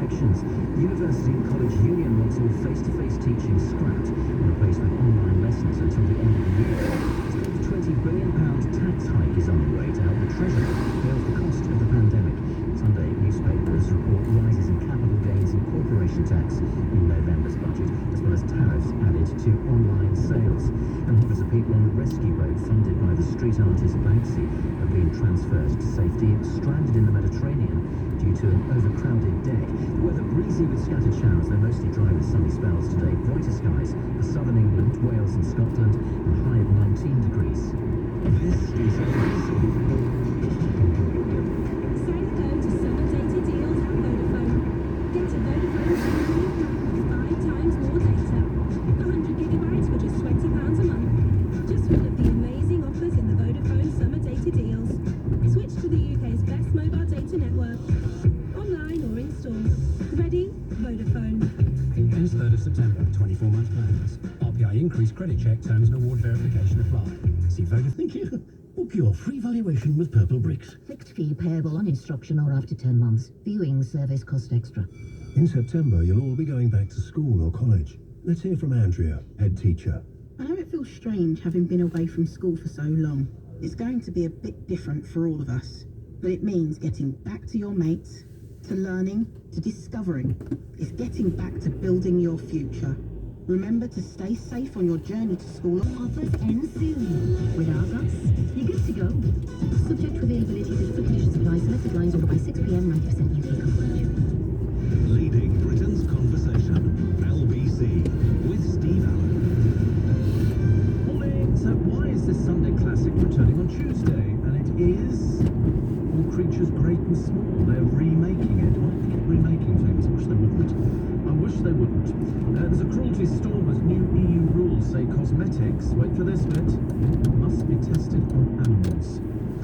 infections. University and College Union wants all face-to-face teaching scrapped and replaced with online lessons until the end of the year. Still, the £20 billion tax hike is underway to help the Treasury pay off the cost of the pandemic. Sunday, newspapers report rises in capital gains and corporation tax in November's budget, as well as tariffs added to online sales. And hundreds of people on a rescue boat funded by the street artist Banksy have been transferred to safety, stranded in the Mediterranean due to an overcrowded day. The weather breezy with scattered showers, though mostly dry with sunny spells today. Brighter skies for southern England, Wales and Scotland, and a high of 19 degrees. This is ABC. Say hello to summer data deals at Vodafone. Get a Vodafone family plan with 5 times more data. 100 gigabytes for just £20 a month. Just one of the amazing offers in the Vodafone summer data deals. Switch to the UK's best mobile data network. Online or in store. Ready? Vodafone. Ends 3rd of September, 24-month plans. RPI increase, credit check, terms and award verification apply. See Vodafone. Thank you. Book your free valuation with Purple Bricks. Fixed fee payable on instruction or after 10 months. Viewing service cost extra. In September, you'll all be going back to school or college. Let's hear from Andrea, head teacher. I know it feels strange having been away from school for so long. It's going to be a bit different for all of us. But it means getting back to your mates, to learning, to discovering. It's getting back to building your future. Remember to stay safe on your journey to school. Offers end soon. With Argos, you're good to go. Subject to availability, certification supply, selected lines ordered by 6 p.m, 90% UK coverage. Leading Britain's conversation. LBC with Steve Allen. Morning. So why is this Sunday Classic returning on Tuesday? And it is All Creatures Great and Small. They're remaking it. Why do they keep remaking things? I wish they wouldn't. I wish they wouldn't. There's a cruelty storm as new EU rules say cosmetics, wait for this bit, must be tested on animals.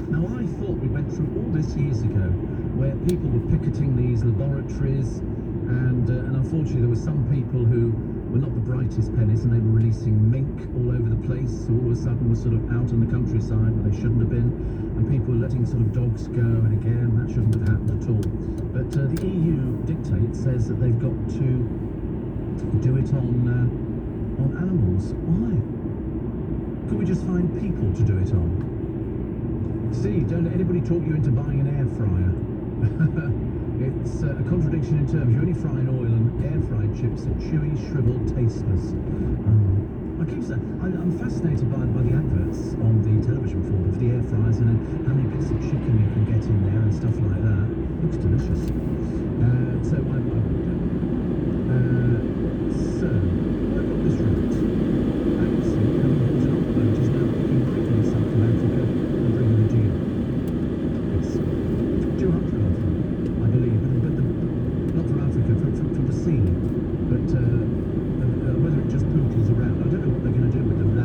Now I thought we went through all this years ago, where people were picketing these laboratories, and unfortunately there were some people who were not the brightest pennies, and they were releasing mink all over the place. All of a sudden were sort of out in the countryside where they shouldn't have been, and people were letting sort of dogs go, and again that shouldn't have happened at all. But the EU dictate says that they've got to do it on animals. Why? Could we just find people to do it on? See, don't let anybody talk you into buying an air fryer. It's a contradiction in terms. You only fry in oil, and air-fried chips are chewy, shriveled, tasteless. I keep saying, I'm fascinated by the adverts on the television for the air fryers, and then how many bits of chicken you can get in there and stuff like that. Looks delicious. So I would do. So, I've got this route. Axel, having bought an old boat, is now picking crickets up from Africa and bringing them to you. It's 200 of them, I believe, but not from Africa, from the sea. But whether it just poodles around, I don't know what they're going to do with them now.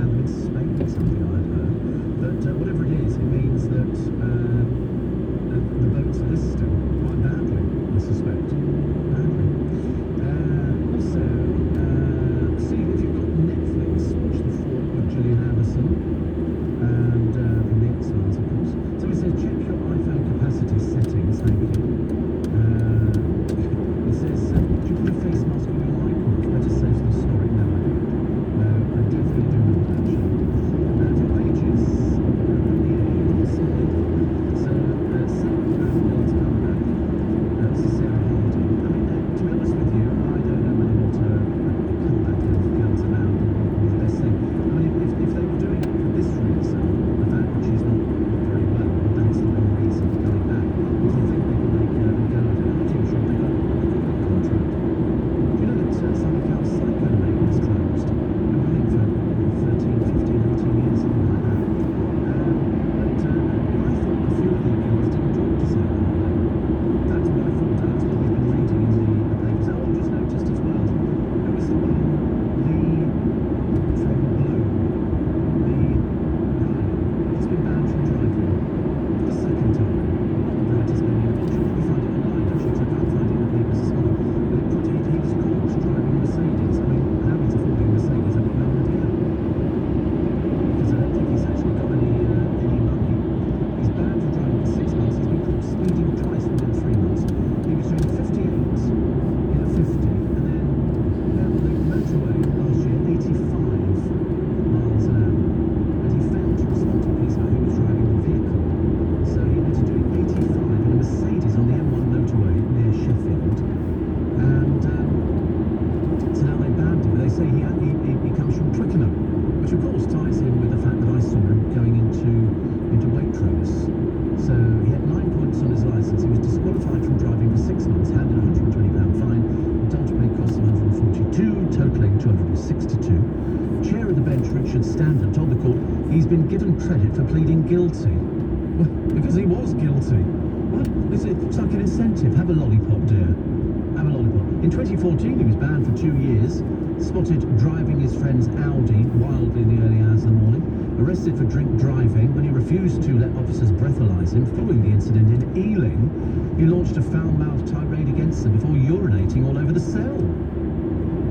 which of course ties in with the fact that I saw him going into Waitrose. So he had 9 points on his licence. He was disqualified from driving for 6 months, handed a £120 fine, told to pay costs of 142, totalling 262. Chair of the bench, Richard Standen, told the court he's been given credit for pleading guilty. Well, because he was guilty. What? It's like an incentive. Have a lollipop, dear. Have a lollipop. In 2014, he was banned for 2 years. Spotted driving his friend's Audi wildly in the early hours of the morning. Arrested for drink driving when he refused to let officers breathalyse him. Following the incident in Ealing, he launched a foul-mouthed tirade against them before urinating all over the cell.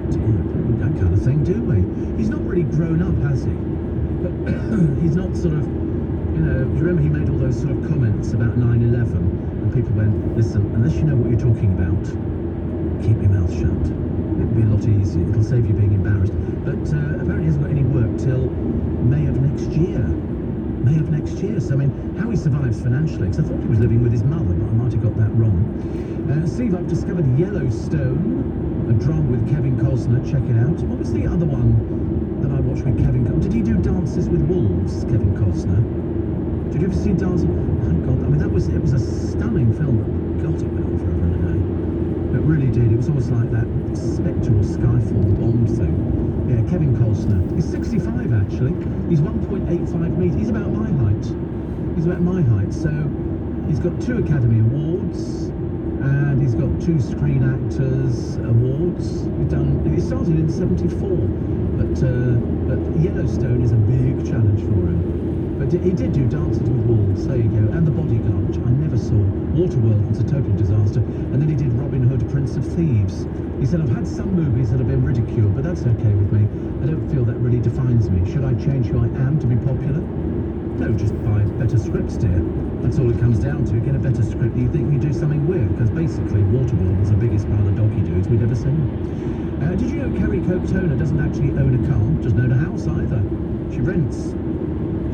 Dear, that kind of thing, do we? He's not really grown up, has he? But he's not sort of, you know, do you remember he made all those sort of comments about 9/11? And people went, listen, unless you know what you're talking about, keep your mouth shut. It'll be a lot easier. It'll save you being embarrassed. But apparently he hasn't got any work till May of next year. May of next year. So, I mean, how he survives financially, because I thought he was living with his mother, but I might have got that wrong. Steve, I've discovered Yellowstone, a drama with Kevin Costner. Check it out. What was the other one that I watched with Kevin Costner? Did he do Dances with Wolves, Kevin Costner? Did you ever see Dances? Oh, my God. I mean, it was a stunning film. God, it went on forever and a day. It really did. It was almost like that spectral Skyfall Bond thing. Yeah, Kevin Costner. He's 65, actually. He's 1.85 metres. He's about my height. He's about my height. So he's got 2 Academy Awards, and he's got 2 Screen Actors Awards. He started in 74, but Yellowstone is a big challenge for him. But he did do Dances with Wolves, there you go, and The Bodyguard, which I never saw. Waterworld was a total disaster. And then he did Robin Hood, Prince of Thieves. He said, I've had some movies that have been ridiculed, but that's okay with me. I don't feel that really defines me. Should I change who I am to be popular? No, just buy better scripts, dear. That's all it comes down to. Get a better script, you think you do something weird, because basically Waterworld was the biggest pile of donkey dudes we'd ever seen. Did you know Kerry Coke-Toner doesn't actually own a car, doesn't own a house either? She rents.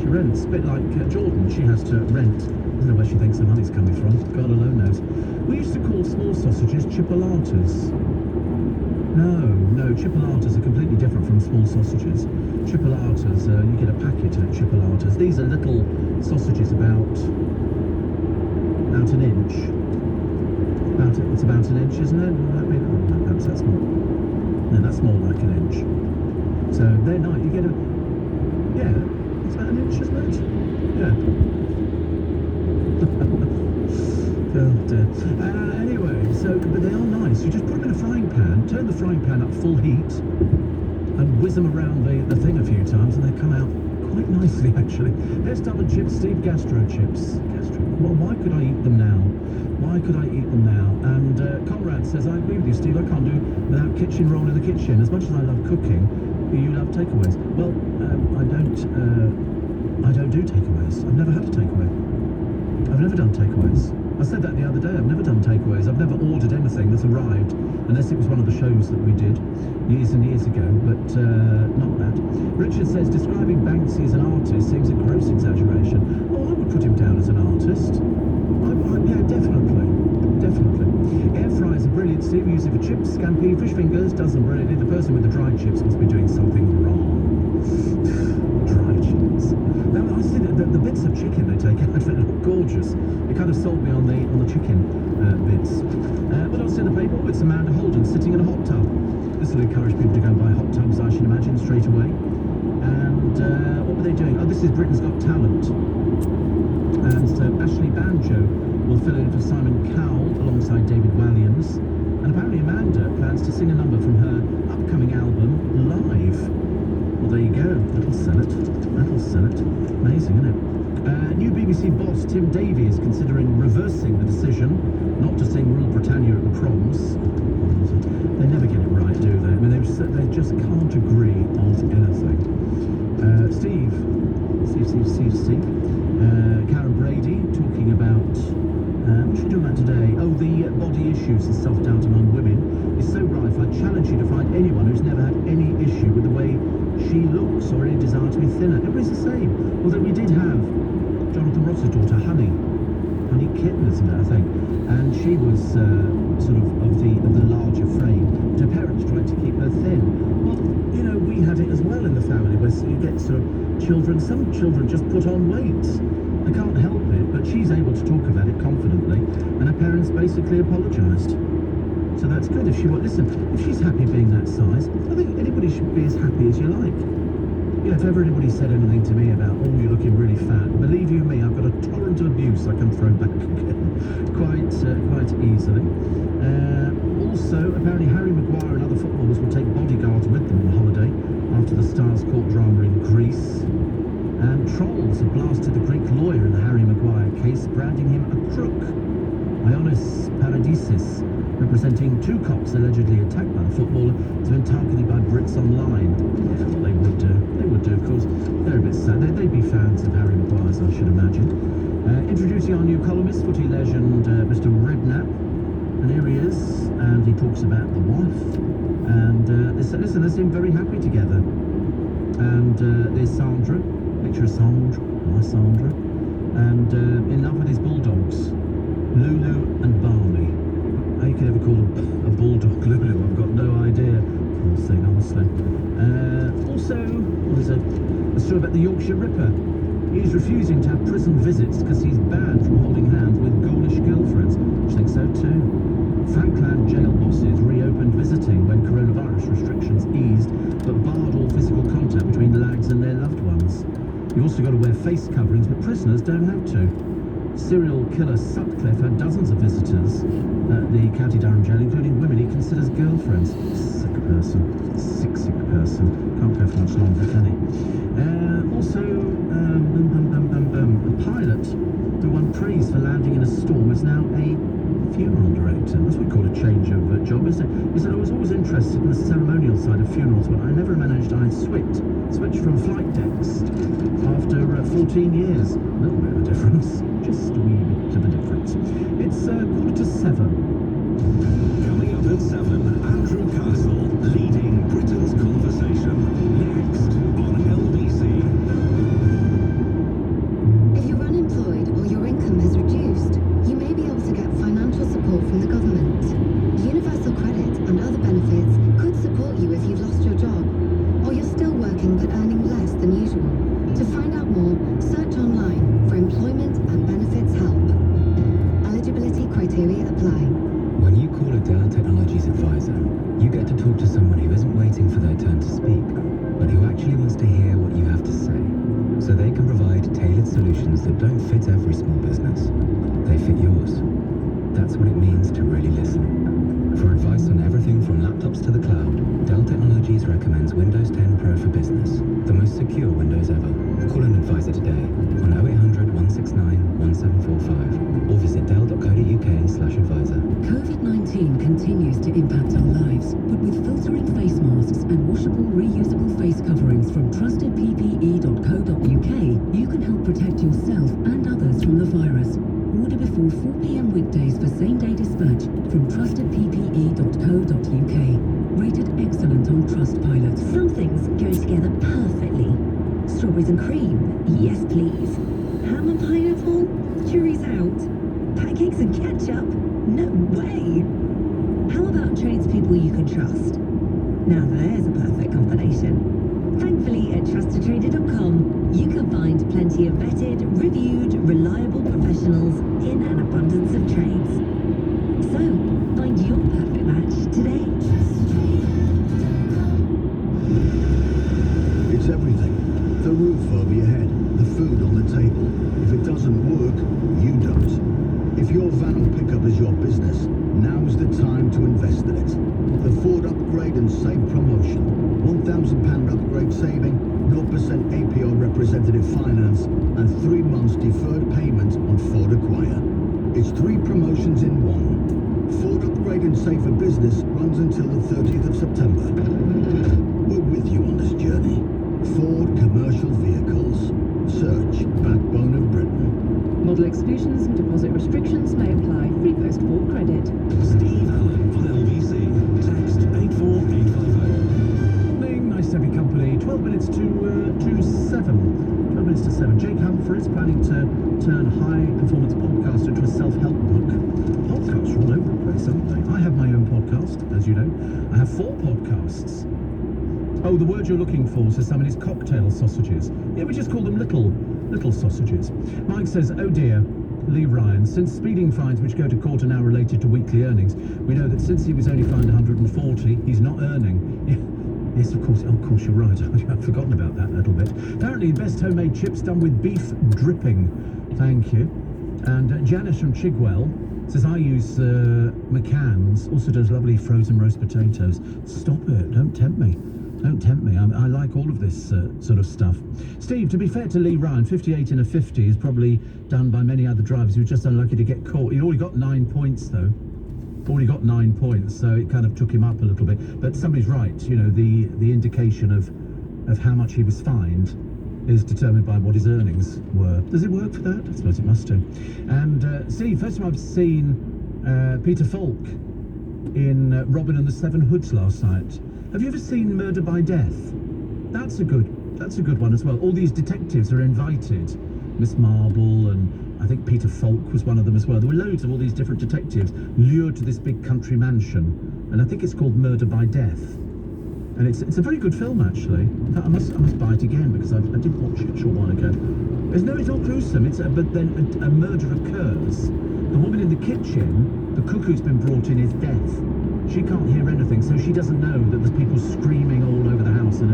She rents, a bit like Jordan, she has to rent. I don't know where she thinks the money's coming from, God alone knows. We used to call small sausages chipolatas. No, chipolatas are completely different from small sausages. Chipolatas, you get a packet of chipolatas. These are little sausages about an inch. It's about an inch, isn't it? No, perhaps that's more. No, that's more like an inch. So they're nice. You get it's about an inch, isn't it? Yeah. Oh dear. Anyway, but they are nice. You just put them in a frying pan, turn the frying pan up full heat, and whiz them around the thing a few times, and they come out quite nicely, actually. There's double chips, Steve, gastro chips. Well, why could I eat them now? Why could I eat them now? And Conrad says, I agree with you, Steve. I can't do without kitchen roll in the kitchen. As much as I love cooking, you love takeaways. Well, I don't do takeaways. I've never had a takeaway. I've never done takeaways. I said that the other day. I've never done takeaways. I've never ordered anything that's arrived, unless it was one of the shows that we did years and years ago, but not that. Richard says, describing Banksy as an artist seems a gross exaggeration. Oh, I would put him down as an artist. Yeah, definitely. Air fryers are brilliant, Steve. Use it for chips, scampi, fish fingers, does them brilliantly. The person with the dried chips must be doing something wrong. Dried chips. Now, I see that the bits of chicken they take out are gorgeous. It kind of sold me on the chicken bits. But also in the paper, it's Amanda Holden sitting in a hot tub. This will encourage people to go and buy hot tubs, I should imagine, straight away. And what were they doing? Oh, this is Britain's Got Talent. And so Ashley Banjo will fill in for Simon Cowell alongside David Walliams. And apparently Amanda plans to sing a number from her upcoming album live. Well, there you go. That'll sell it. Amazing, isn't it? New BBC boss Tim Davie is considering reversing the decision not to sing Rule Britannia at the proms. They never get it right, do they? I mean, they just can't agree on anything. Steve. Karen Brady talking about, what should we do about today? Oh, the body issues and self-doubt among women is so rife. I challenge you to find anyone who's never had any issue with the way she looks or any desire to be thinner. Everybody's the same. Although we did have Jonathan Ross's daughter, Honey Kitten, isn't it, I think? And she was sort of the larger frame. But her parents tried to keep her thin. Well, you know, we had it as well in the family, where you get sort of children, some children just put on weight. They can't help it, but she's able to talk about it confidently, and her parents basically apologised. So that's good. If she's happy being that size, I think anybody should be as happy as you like. You know, if ever anybody said anything to me about, oh, you're looking really fat, believe you me, I've got a torrent of abuse I can throw back again quite easily. Also, apparently Harry Maguire and other footballers will take bodyguards with them on holiday after the Stars court drama in Greece. And trolls have blasted the Greek lawyer in the Harry Maguire case, branding him a crook. Ioannis Paradisis, representing two cops allegedly attacked by the footballer, has been targeted by Brits online. Yeah, well, they would do. They would do, of course. They're a bit sad. They'd be fans of Harry Maguire's, I should imagine. Introducing our new columnist, footy legend, Mr. Redknapp. And here he is, and he talks about the wife. And listen, they seem very happy together. And there's Sandra, picture of Sandra, my Sandra, and in love with his bulldogs, Lulu and Barney. How you could ever call a bulldog Lulu, I've got no idea. Poor thing, honestly. Also, there's a story about the Yorkshire Ripper. He's refusing to have prison visits because he's banned from holding hands with ghoulish girlfriends. I think so too. Frankland jail bosses reopened visiting when coronavirus restrictions eased, but barred all physical contact between lags and their loved ones. You also got to wear face coverings, but prisoners don't have to. Serial killer Sutcliffe had dozens of visitors at the County Durham jail, including women he considers girlfriends. Sick person. Sick person. Can't go for much longer, can he? Also, a pilot who won praise for landing in a storm is now a funeral director. That's what we call a change of job, isn't it? He said, I was always interested in the ceremonial side of funerals, but I never managed. I switched from flight decks after 14 years. A little bit of a difference. Just a wee bit of a difference. It's 7:15. Coming up at 7, Andrew Castle leading Britain's conversation. Next on LBC. If you're unemployed or your income has reduced, you may be able to get financial support from the government. Universal credit and other benefits could support you if you've lost your job, or you're still working but earning less than usual. To find out more, search online for employment and benefits help. Eligibility criteria apply. When you call a Dell Technologies advisor, you get to talk to someone who isn't waiting for their turn to speak, but who actually wants to hear what you have to say, so they can provide tailored solutions that don't fit every small business. They fit yours. That's what it means to really listen. For advice on everything from laptops to the cloud, Dell Technologies recommends Windows 10 Pro for Business, the most secure Windows ever. Call an advisor today on 0800 169 1745 or visit dell.co.uk/advisor. COVID-19 continues to impact our lives, but with filtering face masks and washable, reusable face coverings from trustedppe.co.uk, you can help protect yourself and others from the virus. Order before 4 p.m. weekdays for same-day dispatch from trustedppe.co.uk. Rated excellent on Trustpilot. Some things go together perfectly. Strawberries and cream? Yes, please. Ham and pineapple? Jury's out. Pancakes and ketchup? No way. How about tradespeople you can trust? Now there's a perfect combination. Thankfully, at trustedtrader.com, you can find plenty of vetted, reviewed, reliable professionals in an abundance of trades. So, find your perfect match today. It's everything. The roof over your head, the food on the table. If it doesn't work, you don't. If your van or pickup is your business, now's the time to invest in it. The Ford Upgrade and Save promotion. £1,000 upgrade saving, 0% APR representative finance, and 3 months deferred payment on Ford Acquire. It's 3 promotions in one. Ford Upgrade and Save for Business runs until the 30th of September. We're with you on this journey. Ford Commercial Vehicles. Search Backbone of Britain. Model exclusions and deposit restrictions may apply. Free post-port credit. Steve Allen on LBC. Text 84850. Morning, nice to have your company. 12 minutes to 7. 12 minutes to 7. Jake Humphries planning to turn high-performance podcast into a self-help book. Podcasts are all over the place, aren't they? I have my own podcast, as you know. I have 4 podcasts. Oh, the word you're looking for, says someone, is cocktail sausages. Yeah, we just call them little sausages. Mike says, oh dear, Lee Ryan, since speeding fines which go to court are now related to weekly earnings, we know that since he was only fined 140, he's not earning. Yeah, yes, of course you're right. I've forgotten about that a little bit. Apparently, the best homemade chips done with beef dripping. Thank you. And Janice from Chigwell says, I use McCann's, also does lovely frozen roast potatoes. Stop it, don't tempt me. Don't tempt me. I like all of this sort of stuff. Steve, to be fair to Lee Ryan, 58 in a 50 is probably done by many other drivers who were just unlucky to get caught. He'd already got 9 points, though. Already got 9 points, so it kind of took him up a little bit. But somebody's right, you know, the indication of how much he was fined is determined by what his earnings were. Does it work for that? I suppose it must do. And Steve, first time I've seen Peter Falk in Robin and the Seven Hoods last night. Have you ever seen Murder by Death? That's a good one as well. All these detectives are invited. Miss Marble and I think Peter Falk was one of them as well. There were loads of all these different detectives lured to this big country mansion, and I think it's called Murder by Death. And it's a very good film actually. In fact, I must buy it again because I did watch it a short while ago. It's all gruesome. But then a murder occurs. The woman in the kitchen, the cook who's been brought in, is deaf. She can't hear anything, so she doesn't know that there's people screaming all over the house, and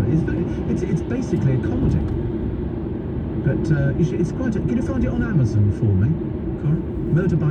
it's basically a comedy. But it's quite. Can you find it on Amazon for me, Cora? Murder by